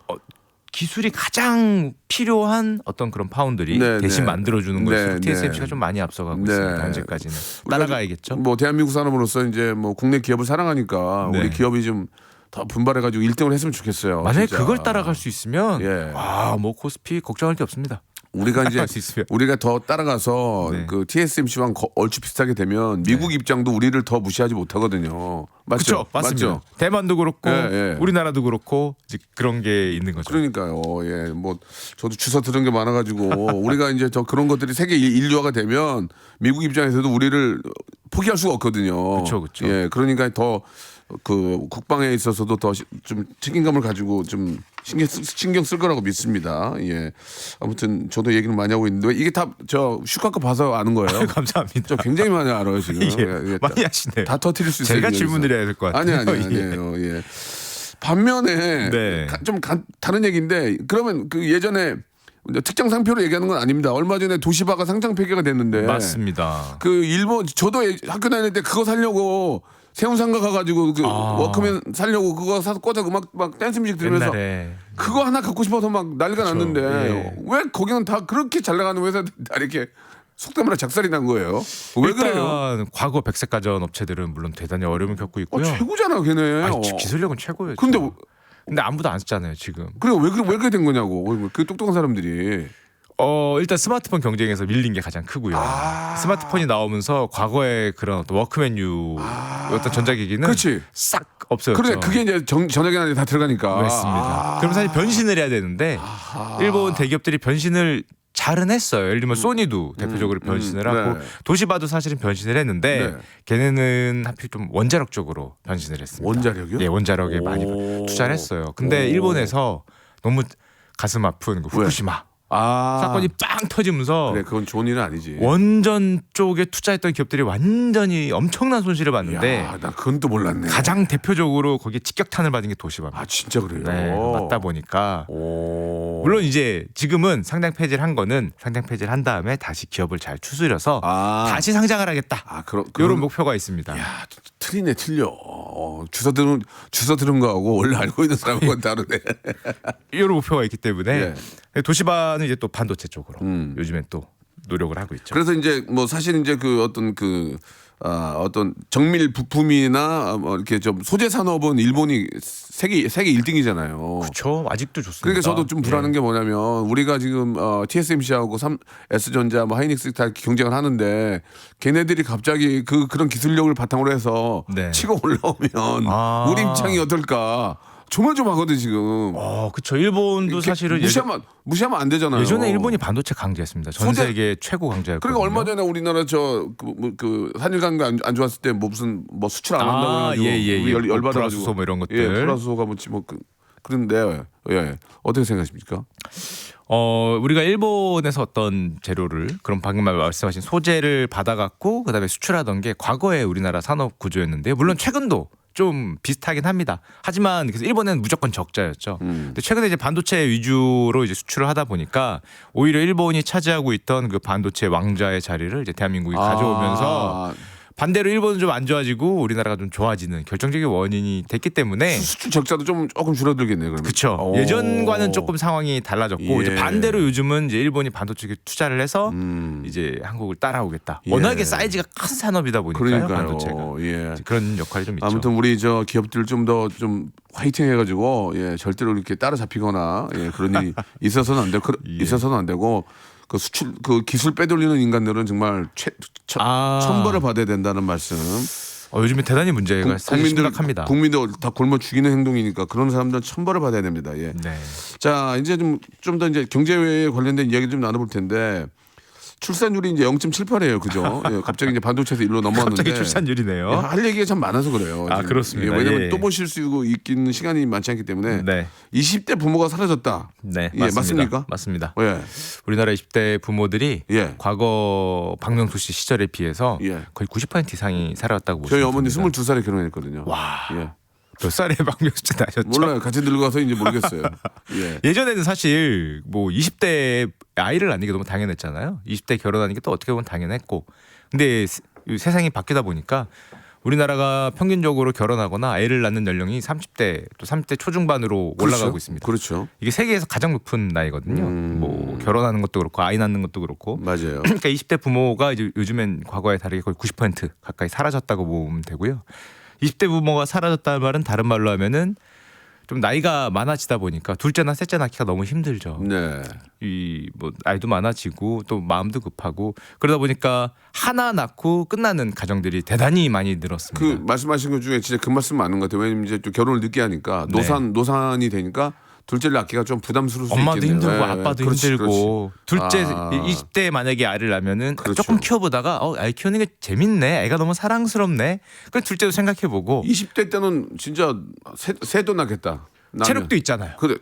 기술이 가장 필요한 어떤 그런 파운드리 대신 만들어주는 것이 TSMC가 좀 많이 앞서가고 있습니다. 현재까지는 따라가야겠죠.
뭐 대한민국 산업으로서 이제 뭐 국내 기업을 사랑하니까 우리 기업이 좀 더 분발해가지고 1등을 했으면 좋겠어요.
만약에 그걸 따라갈 수 있으면 뭐 코스피 걱정할 게 없습니다.
우리가 이제 우리가 더 따라가서 그 TSMC와 얼추 비슷하게 되면 미국 입장도 우리를 더 무시하지 못하거든요. 맞죠?
맞습니다.
맞죠?
대만도 그렇고 우리나라도 그렇고 이제 그런 게 있는 거죠.
그러니까요. 뭐 저도 주워 들은 게 많아가지고 우리가 이제 더 그런 것들이 세계 인류화가 되면 미국 입장에서도 우리를 포기할 수가 없거든요.
그렇죠.
그러니까 더 그 국방에 있어서도 더 좀 책임감을 가지고 좀 신경 쓸 거라고 믿습니다. 예. 아무튼 저도 얘기를 많이 하고 있는데 이게 다 저 슈카거 봐서 아는 거예요.
감사합니다.
저 굉장히 많이 알아요 지금.
예, 많이 하시네요.
다 터뜨릴 수 있어요.
제가 질문드려야 될 것 같아요.
아니에요. 예. 반면에
네.
다른 얘기인데 그러면 그 예전에 특정 상표로 얘기하는 건 아닙니다. 얼마 전에 도시바가 상장 폐기가 됐는데
맞습니다.
그 일본 저도 학교 다닐 때 그거 살려고 세운상가 가가지고 그 워크맨 살려고 그거 사서 꽂아 음악 막 댄스 뮤직 들으면서
옛날에.
그거 하나 갖고 싶어서 막 난리가 났는데
예.
왜 거기는 다 그렇게 잘 나가는 회사들 다 이렇게 속된 말로 작살이 난 거예요? 왜
일단
그래요?
과거 백색가전 업체들은 물론 대단히 어려움을 겪고 있고요.
최고잖아 걔네.
기술력은 최고예요. 근데 아무도 안 쓰잖아요 지금.
그래 왜 그렇게 된 거냐고. 그 똑똑한 사람들이.
일단 스마트폰 경쟁에서 밀린 게 가장 크고요. 스마트폰이 나오면서 과거의 그런 어떤 워크맨유 어떤 전자기기는
그렇지.
싹 없어졌죠.
그래 그게 이제 전화기 안에 다 들어가니까.
맞습니다. 그럼 사실 변신을 해야 되는데 일본 대기업들이 변신을 잘은 했어요. 예를 들면 소니도 대표적으로 변신을 하고 도시바도 사실은 변신을 했는데 걔네는 하필 좀 원자력 쪽으로 변신을 했습니다.
원자력이요?
예, 원자력에 많이 투자를 했어요. 근데 일본에서 너무 가슴 아픈 그 후쿠시마 사건이 빵 터지면서
그래 그건 좋은 일은 아니지.
원전 쪽에 투자했던 기업들이 완전히 엄청난 손실을 봤는데
나 그건 또 몰랐네.
가장 대표적으로 거기에 직격탄을 받은 게 도시바입니다.
진짜 그래요?
네, 맞다 보니까 물론 이제 지금은 상장 폐지를 한 거는 상장 폐지를 한 다음에 다시 기업을 잘 추스려서 다시 상장을 하겠다. 이런 목표가 있습니다.
야, 틀리네 틀려. 주워 들은 거하고 원래 알고 있는 사람하고는 다르네.
이런 목표가 있기 때문에 도시바는 이제 또 반도체 쪽으로 요즘엔 또 노력을 하고 있죠.
그래서 이제 뭐 사실 이제 그 어떤 정밀 부품이나 뭐 이렇게 좀 소재 산업은 일본이 세계 1등이잖아요.
그렇죠. 아직도 좋습니다.
그러니까 저도 좀 불안한 게 뭐냐면 우리가 지금 TSMC하고 S전자, 뭐 하이닉스 다 경쟁을 하는데 걔네들이 갑자기 그런 기술력을 바탕으로 해서 치고 올라오면 우리 입장이 어떨까? 조마조마하거든 지금.
그렇죠. 일본도 사실은
무시하면 안 되잖아요.
예전에 일본이 반도체 강제했습니다. 전 세계 최고 강제였거든요.
그러니까 얼마 전에 우리나라 한일관계 안 좋았을 때 무슨 수출 안 한다고 해가지고 열받아가지고
뭐 이런 것들.
플라스소가 그런데 어떻게 생각하십니까?
우리가 일본에서 어떤 재료를 그런 방금 말씀하신 소재를 받아갖고 그다음에 수출하던 게 과거의 우리나라 산업 구조였는데 물론 최근도 좀 비슷하긴 합니다. 하지만 그래서 일본은 무조건 적자였죠. 근데 최근에 이제 반도체 위주로 이제 수출을 하다 보니까 오히려 일본이 차지하고 있던 그 반도체 왕좌의 자리를 이제 대한민국이 가져오면서 반대로 일본은 좀 안 좋아지고 우리나라가 좀 좋아지는 결정적인 원인이 됐기 때문에
수출 적자도 조금 줄어들겠네요.
그렇죠. 예전과는 조금 상황이 달라졌고 이제 반대로 요즘은 이제 일본이 반도체에 투자를 해서 이제 한국을 따라오겠다. 워낙에 사이즈가 큰 산업이다 보니까요. 반도체가 그런 역할이 좀 있죠.
아무튼 우리 기업들 좀 더 화이팅 해가지고 절대로 이렇게 따라잡히거나 그런 일이 있어서는 안 되고. 그 수출 기술 빼돌리는 인간들은 정말 천벌을 받아야 된다는 말씀.
요즘에 대단히 문제가 사실 심각합니다.
국민들 다 굶어 죽이는 행동이니까 그런 사람들은 천벌을 받아야 됩니다. 자 이제 좀 더 이제 경제에 관련된 이야기 좀 나눠볼 텐데. 출산율이 이제 0.78이에요, 그죠? 갑자기 이제 반도체에서 일로 넘어왔는데.
갑자기 출산율이네요.
할 얘기가 참 많아서 그래요.
그렇습니다.
왜냐하면 또 보실 수 있는 시간이 많지 않기 때문에 20대 부모가 사라졌다.
네,
맞습니까?
맞습니다. 우리나라 20대 부모들이 과거 박명수 씨 시절에 비해서 거의 90% 이상이 사라졌다고 보시면
저희 어머니 22살에 결혼했거든요.
와. 몇 살에 박명수 씨 나셨죠?
몰라요. 같이 늙어서 이제 모르겠어요.
예전에는 사실 뭐 20대 아이를 낳는 게 너무 당연했잖아요. 20대 결혼하는 게 또 어떻게 보면 당연했고. 근데 세상이 바뀌다 보니까 우리나라가 평균적으로 결혼하거나 애를 낳는 연령이 30대 또 30대 초중반으로 올라가고 있습니다.
그렇죠.
이게 세계에서 가장 높은 나이거든요. 뭐 결혼하는 것도 그렇고 아이 낳는 것도 그렇고.
맞아요.
그러니까 20대 부모가 이제 요즘엔 과거에 다르게 거의 90% 가까이 사라졌다고 보면 되고요. 20대 부모가 사라졌다는 말은 다른 말로 하면은 좀 나이가 많아지다 보니까 둘째나 셋째 낳기가 너무 힘들죠. 이 뭐 아이도 많아지고 또 마음도 급하고 그러다 보니까 하나 낳고 끝나는 가정들이 대단히 많이 늘었습니다.
그 말씀하신 것 중에 진짜 그 말씀 맞는 것 같아요. 왜냐면 이제 또 결혼을 늦게 하니까 노산이 되니까 둘째를 낳기가 좀 부담스러울 수
엄마도
있겠네요.
힘들고
예,
아빠도
그렇지,
힘들고 둘째
아.
20대에 만약에 아이를 낳으면
그렇죠.
조금 키워보다가 아이 키우는 게 재밌네. 애가 너무 사랑스럽네. 그래 둘째도 생각해보고
20대 때는 진짜 새도 낳겠다. 나는.
체력도 있잖아요.
그래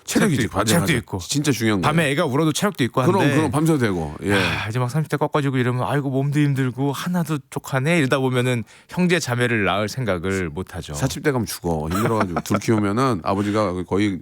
체력이지.
있고, 체력도 있고.
진짜 중요한 거예요.
밤에 애가 울어도 체력도 있고 한데
그럼 밤새도 되고. 예.
이제 막 30대 꺾어지고 이러면 아이고 몸도 힘들고 하나도 족하네 이러다 보면은 형제 자매를 낳을 생각을 못 하죠.
40대 가면 죽어. 힘들어가지고 둘 키우면은 아버지가 거의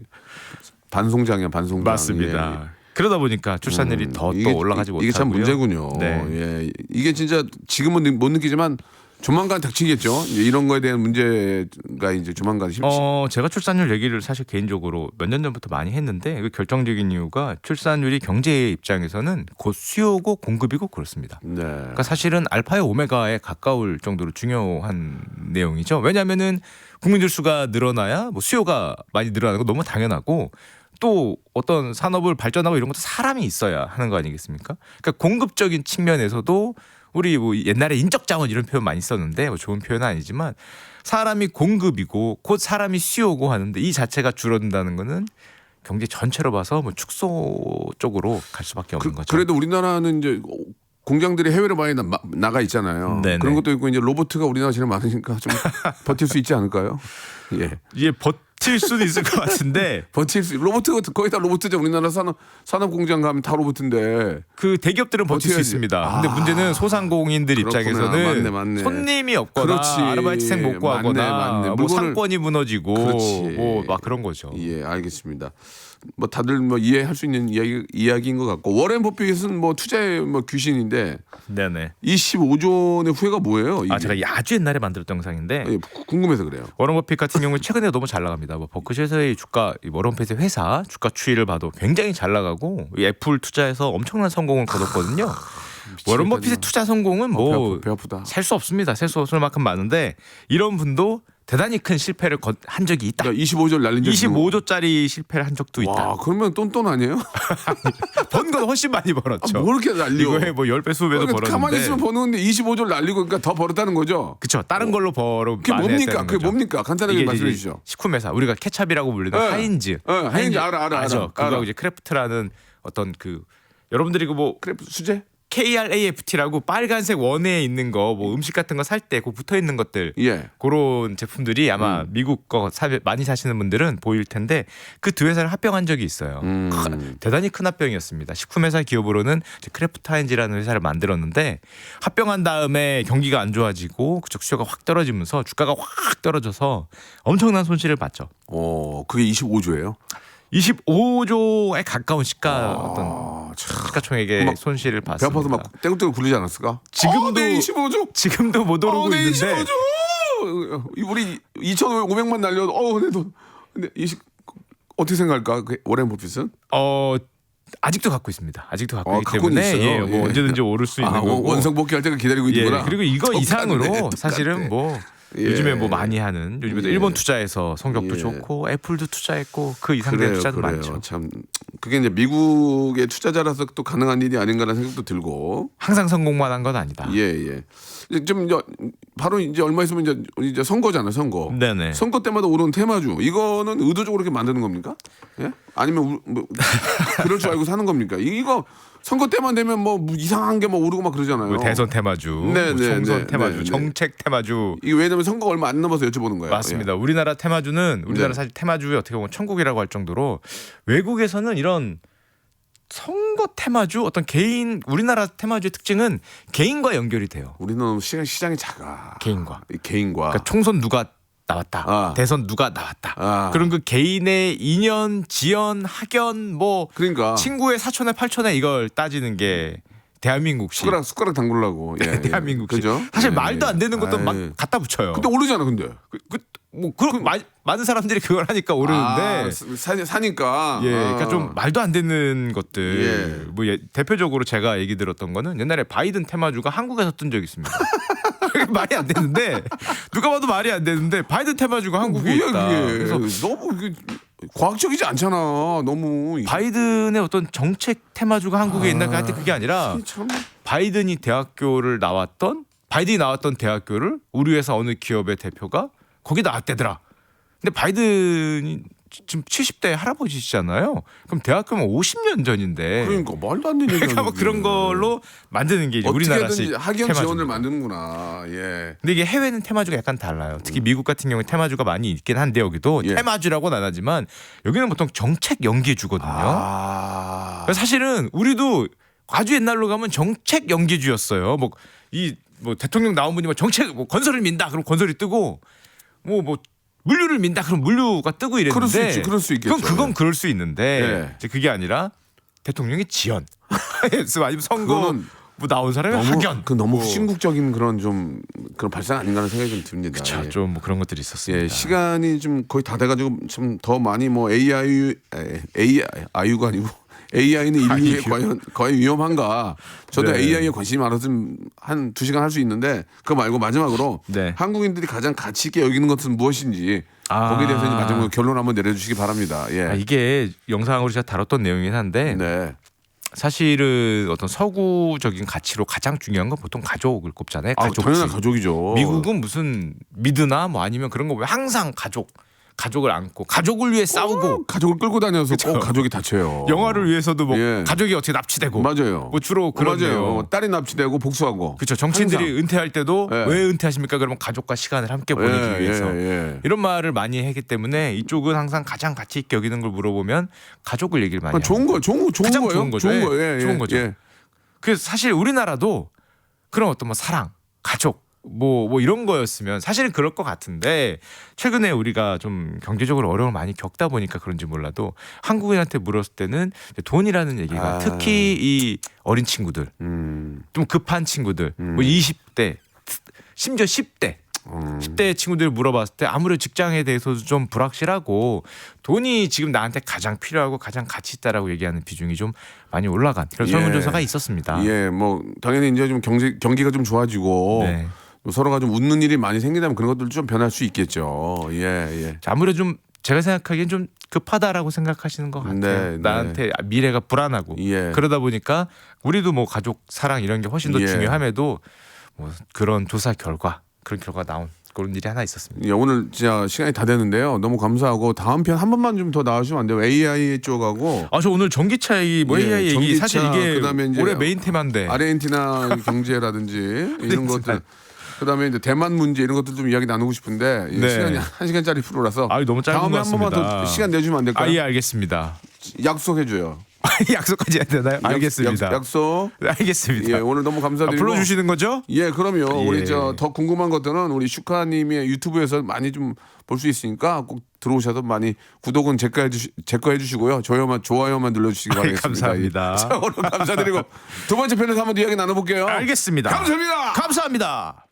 반송장이야 반송장.
맞습니다.
예.
그러다 보니까 출산율이 더 또 올라가지 못하고요.
이게 참 문제군요.
네.
예. 이게 진짜 지금은 못 느끼지만 조만간 닥치겠죠. 이제 이런 거에 대한 문제가 이제 조만간
제가 출산율 얘기를 사실 개인적으로 몇 년 전부터 많이 했는데 그 결정적인 이유가 출산율이 경제 입장에서는 곧 수요고 공급이고 그렇습니다.
네.
그러니까 사실은 알파의 오메가에 가까울 정도로 중요한 내용이죠. 왜냐하면은 국민들 수가 늘어나야 뭐 수요가 많이 늘어나는 거 너무 당연하고 또 어떤 산업을 발전하고 이런 것도 사람이 있어야 하는 거 아니겠습니까? 그러니까 공급적인 측면에서도 우리 뭐 옛날에 인적 자원 이런 표현 많이 썼는데 뭐 좋은 표현은 아니지만 사람이 공급이고 곧 사람이 수요고 하는데 이 자체가 줄어든다는 거는 경제 전체로 봐서 뭐 축소 쪽으로 갈 수밖에 없는 거죠.
그래도 우리나라는 이제 공장들이 해외로 많이 나가 있잖아요.
네네.
그런 것도 있고 이제 로봇가 우리나라 제일 많으니까 좀 버틸 수 있지 않을까요? 예.
이게 버틸 수는 있을 것 같은데
로봇가 거의 다 로봇이죠. 우리나라 산업 공장 가면 다 로봇인데
그 대기업들은 버틸 수
버텨야지.
있습니다. 근데 문제는 소상공인들
그렇구나.
입장에서는
맞네.
손님이 없거나
그렇지.
아르바이트생 못 구하거나
맞네.
뭐
물건을-
상권이 무너지고
그렇지.
뭐 막 그런 거죠.
예, 알겠습니다. 뭐 다들 뭐 이해할 수 있는 이야기인 것 같고 워렌 버핏은 뭐 투자의 뭐 귀신인데
네네.
25조의 후회가 뭐예요? 이게?
제가 아주 옛날에 만들었던 영상인데
예, 궁금해서 그래요.
워런 버핏 같은 경우는 최근에 너무 잘 나갑니다. 뭐 버크셔의 주가, 이 워런 버핏의 회사 주가 추이를 봐도 굉장히 잘 나가고 이 애플 투자해서 엄청난 성공을 거뒀거든요. 워런 버핏의 투자 성공은 뭐
배 아프다.
셀 수 없습니다. 셀 수 없을 만큼 많은데 이런 분도 대단히 큰 실패를 한 적이 있다.
야, 25조를 날린 적이
25조짜리 실패를 한 적도 있다.
와, 그러면 똔똔 아니에요?
번 건 훨씬 많이 벌었죠.
뭐 이렇게 날려?
이거에 뭐 10배, 20배도
그러니까
벌었는데.
가만히 있으면 버는데 25조를 날리고 그러니까 더 벌었다는 거죠.
그렇죠. 다른 걸로 벌어
그게
많이
뭡니까?
했다는
그게
거죠.
뭡니까? 간단하게
이게
말씀해
이제
주시죠.
식품 회사 우리가 케찹이라고 불리는
네.
하인즈.
하인즈 알아.
그거
알아.
이제 크래프트라는 어떤 그 여러분들이 그 뭐
그래 수제?
KRAFT라고 빨간색 원에 있는 거 뭐 음식 같은 거 살 때 그 붙어 있는 것들
예.
그런 제품들이 아마 미국 거 많이 사시는 분들은 보일 텐데 그 두 회사를 합병한 적이 있어요. 대단히 큰 합병이었습니다. 식품회사 기업으로는 이제 크래프트 하인즈라는 회사를 만들었는데 합병한 다음에 경기가 안 좋아지고 그쪽 수요가 확 떨어지면서 주가가 확 떨어져서 엄청난 손실을 봤죠.
그게 25조예요?
25조에 가까운 시가총액의
막
손실을
배
봤습니다.
아파서 막 떼굴떼굴 굴리지 않았을까?
지금도
내 25조.
지금도 못 오르고
내
있는데
25조. 우리 2,500만 날려도 근데 어떻게 생각할까? 그 워렌 버핏은?
아직도 갖고 있습니다. 아직도 갖고 있기
갖고는
때문에
있어요.
뭐
예.
언제든지 오를 수 있는 거고.
원성 복귀할 때가 기다리고 있는구나.
그리고 이거
똑같네,
이상으로
똑같네.
사실은 뭐
예.
요즘에 뭐 많이 하는 요즘에도
예.
일본 투자해서 성적도
예.
좋고 애플도 투자했고 그 이상된 투자도 많죠.
참 그게 이제 미국의 투자자라서 또 가능한 일이 아닌가라는 생각도 들고.
항상 성공만 한 건 아니다.
예. 좀 이제 바로 이제 얼마 있으면 이제 선거잖아요, 선거.
네네.
선거 때마다 오르는 테마주. 이거는 의도적으로 이렇게 만드는 겁니까? 예? 아니면 뭐 그럴 줄 알고 사는 겁니까? 이거 선거 때만 되면 뭐 이상한 게 뭐 오르고 막 그러잖아요.
뭐 대선 테마주,
네,
뭐
네,
총선
네,
테마주,
네, 네.
정책 테마주.
이게 왜냐면 선거가 얼마 안 남아서 여쭤보는 거예요.
맞습니다. 우리나라 테마주는 우리나라
네.
사실 테마주에 어떻게 보면 천국이라고 할 정도로 외국에서는 이런 선거 테마주 어떤 개인 우리나라 테마주의 특징은 개인과 연결이 돼요.
우리는 시장이 작아.
개인과.
이 개인과.
그러니까 총선 누가 나왔다. 대선 누가 나왔다. 그런 그 개인의 인연, 지연, 학연 뭐
그러니까
친구의 사촌의 팔촌의 이걸 따지는 게 대한민국식.
숟가락 담그려고. 예.
대한민국식.
그죠?
사실
예,
말도
예.
안 되는 것도 막
아이.
갖다 붙여요.
근데 오르잖아, 근데.
많은 사람들이 그걸 하니까 오르는데
사니까.
예, 그러니까 좀 말도 안 되는 것들.
예.
뭐 대표적으로 제가 얘기 들었던 거는 옛날에 바이든 테마주가 한국에서 뜬 적이 있습니다. 말이 안 되는데 누가 봐도 말이 안 되는데 바이든 테마주가 한국에
뭐야,
있다.
그게.
그래서
너무 과학적이지 않잖아. 너무.
바이든의 어떤 정책 테마주가 한국에 있나 하여튼 그게 아니라
참.
바이든이 나왔던 대학교를 우리 회사 어느 기업의 대표가 거기 나왔대더라. 근데 바이든이 지금 70대 할아버지시잖아요. 그럼 대학교면 50년 전인데.
그러니까 말도 안 되는 얘기.
그러니까 뭐 그런 걸로 만드는 게 이제 우리나라식
학연 지원을 만드는구나. 예.
근데 이게 해외는 테마주가 약간 달라요. 특히 미국 같은 경우에 테마주가 많이 있긴 한데 여기도
예.
테마주라고는 안 하지만 여기는 보통 정책 연기주거든요. 그러니까 사실은 우리도 아주 옛날로 가면 정책 연기주였어요. 뭐 대통령 나온 분이 뭐 정책 뭐 건설을 민다 그럼 건설이 뜨고 뭐 물류를 민다 그럼 물류가 뜨고 이랬는데
그럴 수 있겠죠.
그건 그럴 수 있는데
예.
이제 그게 아니라 대통령이 지연 아니면 선거 뭐 나온 사람이 학연
너무 후진국적인 그런 발상 아닌가 하는 생각이 좀 듭니다.
그렇죠.
예.
좀 뭐 그런 것들이 있었습니다.
예, 시간이 좀 거의 다 돼가지고 좀 더 많이 뭐 AI가 아니고 AI는 인류에 과연 위험한가? 저도
네.
AI에 관심이 많아서 한 2시간 할 수 있는데 그거 말고 마지막으로
네.
한국인들이 가장 가치 있게 여기는 것은 무엇인지 거기에 대해서 이제 마지막으로 결론 한번 내려주시기 바랍니다. 예.
이게 영상으로 제가 다뤘던 내용이긴 한데
네.
사실은 어떤 서구적인 가치로 가장 중요한 건 보통 가족을 꼽잖아요.
당연한 가족이죠.
미국은 무슨 미드나 뭐 아니면 그런 거 왜 항상 가족을 안고 가족을 위해 싸우고
가족을 끌고 다녀서
그쵸?
꼭 가족이 다쳐요.
영화를 위해서도 뭐
예.
가족이 어떻게 납치되고
맞아요.
뭐 주로 그런데요.
맞아요. 딸이 납치되고 복수하고.
그렇죠. 정치인들이
항상.
은퇴할 때도
예.
왜 은퇴하십니까? 그러면 가족과 시간을 함께 보내기 위해서 이런 말을 많이 했기 때문에 이쪽은 항상 가장 가치 있게 여기는 걸 물어보면 가족을 얘기를 많이
좋은
합니다.
거예요. 좋은
가장
거예요.
좋은 거죠.
좋은 거예요. 예,
좋은
예,
거죠.
예.
그래서 사실 우리나라도 그런 어떤 뭐 사랑, 가족 뭐 이런 거였으면 사실은 그럴 것 같은데 최근에 우리가 좀 경제적으로 어려움을 많이 겪다 보니까 그런지 몰라도 한국인한테 물었을 때는 돈이라는 얘기가 특히 이 어린 친구들 좀 급한 친구들 뭐 20대 심지어 10대 10대 친구들 물어봤을 때 아무래도 직장에 대해서도 좀 불확실하고 돈이 지금 나한테 가장 필요하고 가장 가치 있다라고 얘기하는 비중이 좀 많이 올라간 그런 설문조사가 있었습니다.
예, 뭐 당연히 이제 좀 경기가 좀 좋아지고
네.
서로가 좀 웃는 일이 많이 생기다면 그런 것들 좀 변할 수 있겠죠. 예, 예.
아무래도 좀 제가 생각하기엔 좀 급하다라고 생각하시는 것 같아요.
네,
나한테 미래가 불안하고
예.
그러다 보니까 우리도 뭐 가족 사랑 이런 게 훨씬 더
예.
중요함에도 뭐 그런 조사 결과 그런 결과가 나온 그런 일이 하나 있었습니다.
예, 오늘 진짜 시간이 다 됐는데요. 너무 감사하고 다음 편 한 번만 좀 더 나와주시면 안 돼요? AI 쪽하고.
저 오늘 전기차 얘기 뭐 AI 얘기
전기차,
사실 이게
그다음에 이제
올해 메인 테마인데
아르헨티나 경제라든지 이런 것들. 그다음에 이제 대만 문제 이런 것들 좀 이야기 나누고 싶은데
네.
시간이 1시간짜리 프로라서
너무 짧은
다음에
것
한 번만
같습니다.
더 시간 내주면 안 될까요?
예, 알겠습니다.
약속해줘요.
약속하지 않나요? 알겠습니다.
약속.
알겠습니다.
예, 오늘 너무 감사드리고.
불러주시는 거죠?
예, 그럼요.
예.
우리 더 궁금한 것들은 우리 슈카님의 유튜브에서 많이 좀 볼 수 있으니까 꼭 들어오셔서 많이 구독은 제 거 해주시고요. 좋아요만 눌러주시기 바라겠습니다.
감사합니다.
자, 오늘 감사드리고 두 번째 편에서 한번 이야기 나눠볼게요.
알겠습니다.
감사합니다.
감사합니다.